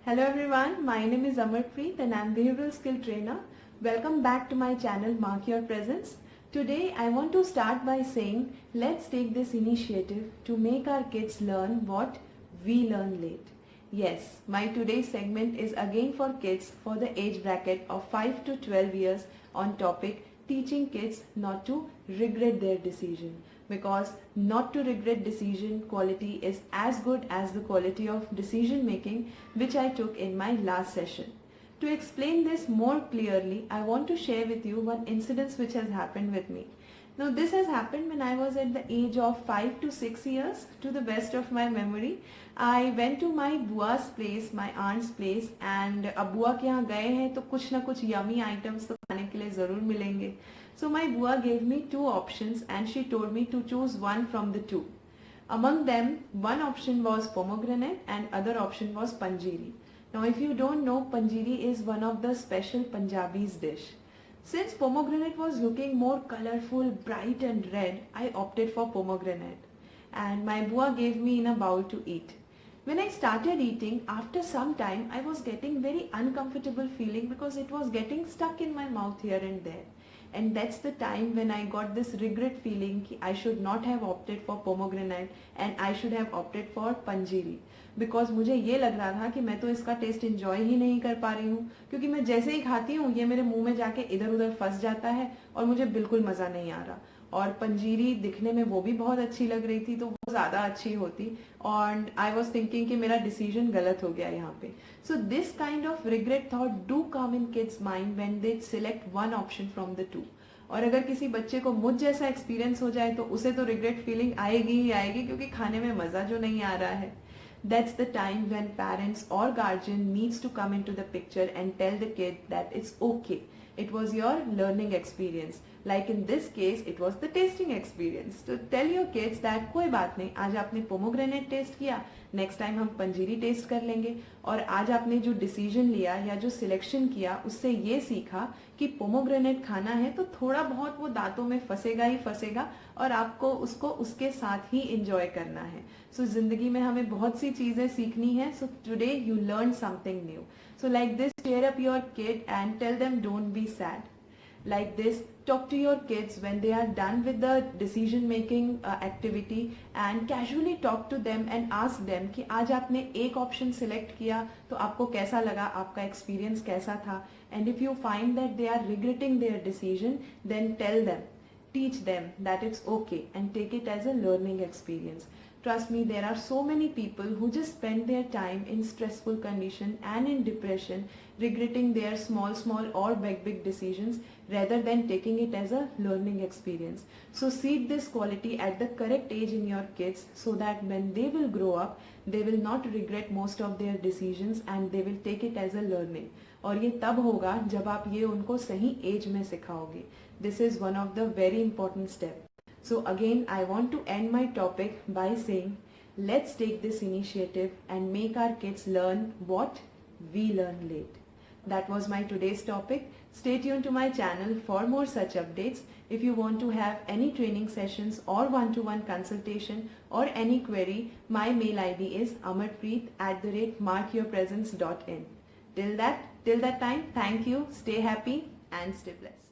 Hello everyone, my name is Amarpreet and I am behavioral skill trainer. Welcome back to my channel Mark Your Presence. Today I want to start by saying let's take this initiative to make our kids learn what we learn late. Yes, my today's segment is again for kids for the age bracket of 5 to 12 years on topic teaching kids not to regret their decision, because not to regret decision quality is as good as the quality of decision making which I took in my last session. To explain this more clearly, I want to share with you one incident which has happened with me. Now this has happened when I was at the age of 5 to 6 years. To the best of my memory, I went to my bua's place, my aunt's place, and अब बुआ के यहाँ गए हैं तो कुछ ना कुछ yummy items तो खाने के लिए ज़रूर मिलेंगे. So my बुआ gave me two options and she told me to choose one from the two. Among them, one option was pomegranate and other option was panjiri. Now if you don't know, panjiri is one of the special Punjabi's dish. Since pomegranate was looking more colorful, bright and red, I opted for pomegranate. And my bua gave me in a bowl to eat. When I started eating, after some time, I was getting very uncomfortable feeling because it was getting stuck in my mouth here and there. And that's the time when I got this regret feeling that I should not have opted for pomegranate and I should have opted for panjiri. Because मुझे ये लग रहा था कि मैं तो इसका test enjoy ही नहीं कर पा रही हूँ, क्योंकि मैं जैसे ही खाती हूँ ये मेरे मुंह में जाके इधर उधर फंस जाता है और मुझे बिल्कुल मज़ा नहीं आ रहा. और पंजीरी दिखने में वो भी बहुत अच्छी लग रही थी तो वो ज़्यादा अच्छी होती, और आई वॉज थिंकिंग कि मेरा डिसीजन गलत हो गया यहाँ पे. So this kind of regret thought do come in kids mind when they select one option from the two. और अगर किसी बच्चे को मुझ जैसा एक्सपीरियंस हो जाए तो उसे तो रिग्रेट फीलिंग आएगी ही आएगी, क्योंकि खाने में मज़ा जो नहीं आ रहा है. That's the time when parents or guardian needs to come into the picture and tell the kid that it's okay. It was your learning experience. Like in this case, it was the tasting experience. So tell your kids that कोई बात नहीं, आज आपने pomegranate test किया, next time हम पंजीरी test कर लेंगे. और आज आपने जो डिसीजन लिया या जो सिलेक्शन किया उससे ये सीखा कि पोमोग्रेनेट खाना है तो थोड़ा बहुत वो दांतों में फंसेगा ही फंसेगा और आपको उसको उसके साथ ही इंजॉय करना है. सो जिंदगी में हमें बहुत सी चीजें सीखनी है. So today you learn something new. So like this, cheer up your kid and tell them don't be sad. Like this, talk to your kids when they are done with the decision making activity and casually talk to them and ask them कि आज आपने एक option select किया तो आपको कैसा लगा, आपका experience कैसा था. And if you find that they are regretting their decision, then tell them, teach them that it's okay and take it as a learning experience. Trust me, there are so many people who just spend their time in stressful condition and in depression, regretting their small or big decisions rather than taking it as a learning experience. So seed this quality at the correct age in your kids so that when they will grow up, they will not regret most of their decisions and they will take it as a learning. और ये तब होगा जब आप ये उनको सही as में सिखाओगे. This is one of the very important steps. So again, I want to end my topic by saying, let's take this initiative and make our kids learn what we learn late. That was my today's topic. Stay tuned to my channel for more such updates. If you want to have any training sessions or one-to-one consultation or any query, my mail ID is amarpreet@markyourpresence.in. Till that time, thank you, stay happy and stay blessed.